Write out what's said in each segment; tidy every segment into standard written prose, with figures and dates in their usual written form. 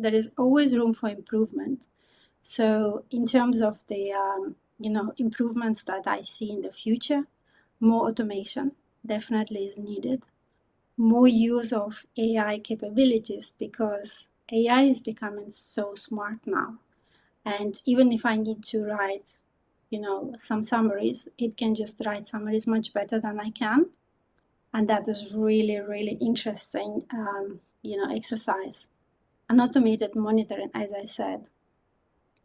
there is always room for improvement. So in terms of the improvements that I see in the future, more automation definitely is needed. More use of AI capabilities, because AI is becoming so smart now. And even if I need to write, some summaries, it can just write summaries much better than I can. And that is really, really interesting, exercise. And automated monitoring, as I said.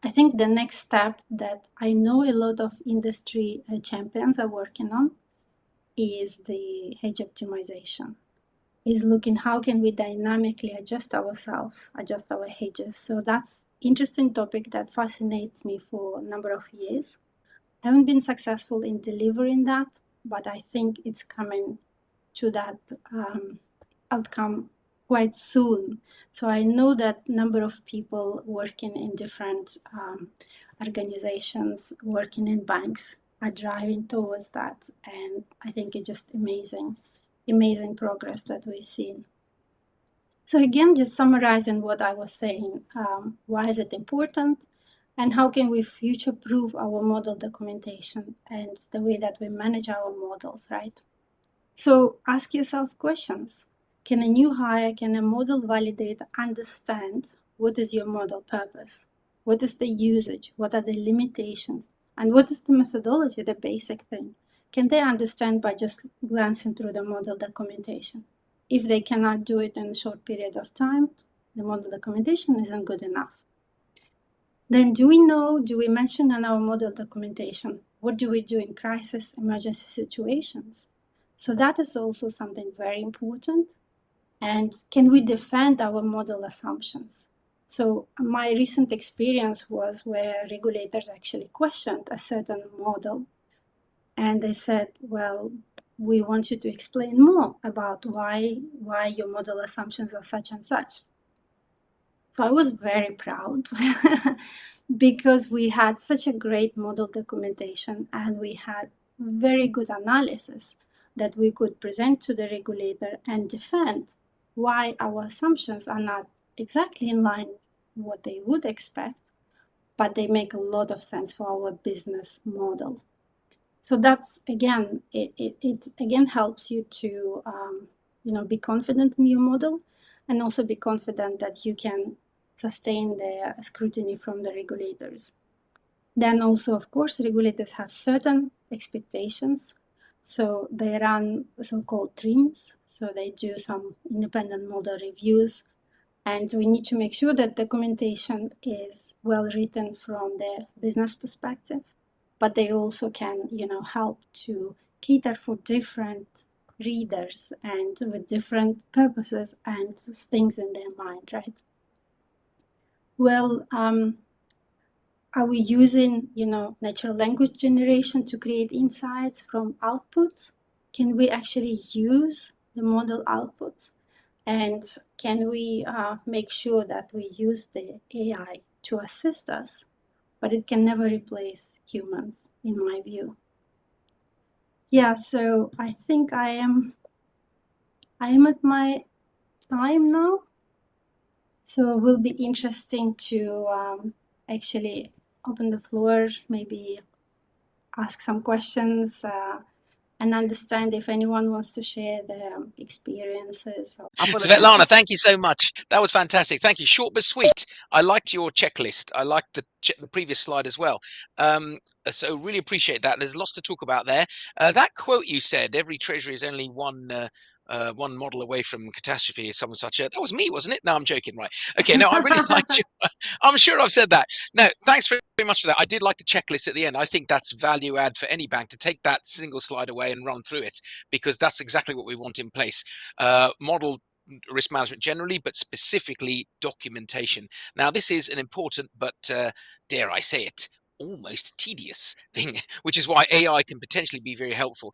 I think the next step that I know a lot of industry champions are working on is the hedge optimization. Is looking how can we dynamically adjust ourselves, adjust our hedges. So that's interesting topic that fascinates me for a number of years. I haven't been successful in delivering that, but I think it's coming to that outcome quite soon. So I know that number of people working in different organizations, working in banks, are driving towards that, and I think it's just amazing progress that we've seen. So again, just summarizing what I was saying, why is it important, and how can we future-proof our model documentation and the way that we manage our models, right? So ask yourself questions. Can a new hire, can a model validator understand what is your model purpose? What is the usage? What are the limitations? And what is the methodology, the basic thing? Can they understand by just glancing through the model documentation? If they cannot do it in a short period of time, the model documentation isn't good enough. Then do we mention in our model documentation, what do we do in crisis, emergency situations? So that is also something very important. And can we defend our model assumptions? So my recent experience was where regulators actually questioned a certain model. And they said, well, we want you to explain more about why your model assumptions are such and such. So I was very proud because we had such a great model documentation and we had very good analysis that we could present to the regulator and defend why our assumptions are not exactly in line with what they would expect, but they make a lot of sense for our business model. So that's, again, it again helps you to be confident in your model, and also be confident that you can sustain the scrutiny from the regulators. Then also, of course, regulators have certain expectations. So they run so-called TRIMs. So they do some independent model reviews. And we need to make sure that documentation is well written from the business perspective. But they also can, help to cater for different readers and with different purposes and things in their mind, right? Well, are we using, natural language generation to create insights from outputs? Can we actually use the model outputs? And can we make sure that we use the AI to assist us? But it can never replace humans, in my view. Yeah, so I think I am at my time now. So it will be interesting to actually open the floor, maybe ask some questions, and understand if anyone wants to share their experiences. Svetlana, thank you so much. That was fantastic. Thank you. Short but sweet. I liked your checklist. I liked the previous slide as well. So really appreciate that. There's lots to talk about there. That quote you said, every treasury is only one model away from catastrophe, someone such a, that was me, wasn't it? No, I'm joking, right? Okay, no, I really liked you. I'm sure I've said that. No, thanks very much for that. I did like the checklist at the end. I think that's value add for any bank to take that single slide away and run through it, because that's exactly what we want in place. Model risk management generally, but specifically documentation. Now, this is an important, but dare I say it, almost tedious thing, which is why AI can potentially be very helpful.